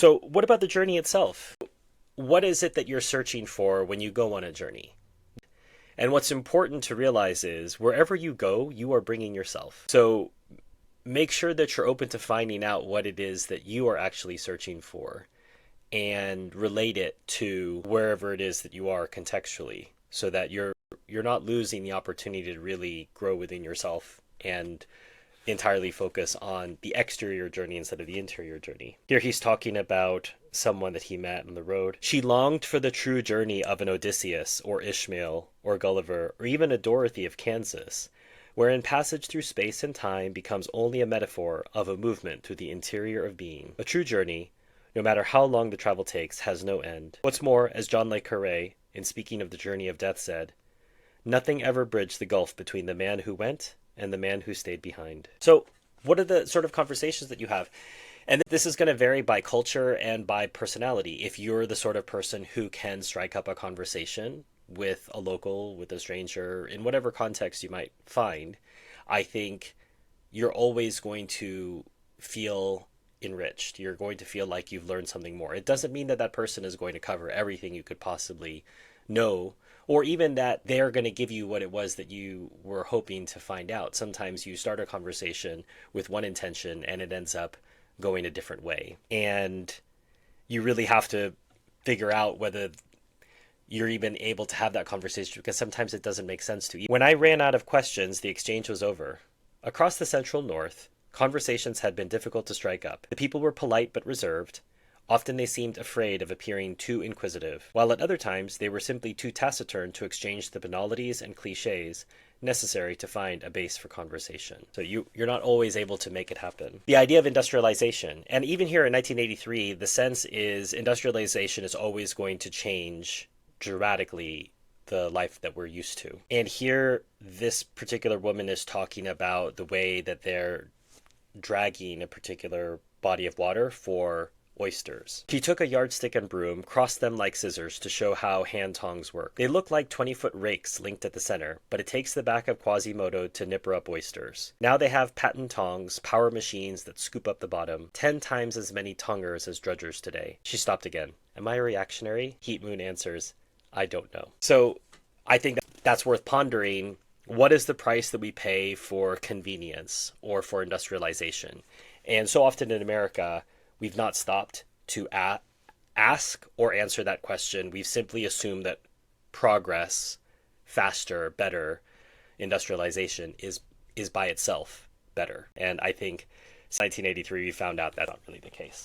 So, what about the journey itself? What is it that you're searching for when you go on a journey? And what's important to realize is wherever you go, you are bringing yourself. So, make sure that you're open to finding out what it is that you are actually searching for and relate it to wherever it is that you are contextually so that you're not losing the opportunity to really grow within yourself and entirely focus on the exterior journey instead of the interior journey. Here he's talking about someone that he met on the road. She longed for the true journey of an Odysseus or Ishmael or Gulliver or even a Dorothy of Kansas, wherein passage through space and time becomes only a metaphor of a movement through the interior of being. A true journey, no matter how long the travel takes, has no end. What's more, as John Le Carre, in speaking of the journey of death, said, nothing ever bridged the gulf between the man who went and the man who stayed behind. So, what are the sort of conversations that you have? And this is going to vary by culture and by personality. If you're the sort of person who can strike up a conversation with a local, with a stranger, in whatever context you might find, I think you're always going to feel enriched. You're going to feel like you've learned something more. It doesn't mean that that person is going to cover everything you could possibly know, or even that they're going to give you what it was that you were hoping to find out. Sometimes you start a conversation with one intention and it ends up going a different way. And you really have to figure out whether you're even able to have that conversation because sometimes it doesn't make sense to you. When I ran out of questions, the exchange was over. Across the central north, conversations had been difficult to strike up. The people were polite but reserved. Often they seemed afraid of appearing too inquisitive, while at other times they were simply too taciturn to exchange the banalities and cliches necessary to find a base for conversation. So you're not always able to make it happen. The idea of industrialization, and even here in 1983, the sense is industrialization is always going to change dramatically the life that we're used to. And here, this particular woman is talking about the way that they're dragging a particular body of water for oysters. She took a yardstick and broom, crossed them like scissors to show how hand tongs work. They look like 20-foot rakes linked at the center, but it takes the back of Quasimodo to nipper up oysters. Now they have patent tongs, power machines that scoop up the bottom, 10 times as many tongers as dredgers today. She stopped again. Am I a reactionary? Heat Moon answers, I don't know. So I think that's worth pondering. What is the price that we pay for convenience or for industrialization? And so often in America, we've not stopped to ask or answer that question. We've simply assumed that progress, faster, better, industrialization is by itself better. And I think since 1983, we found out that's not really the case.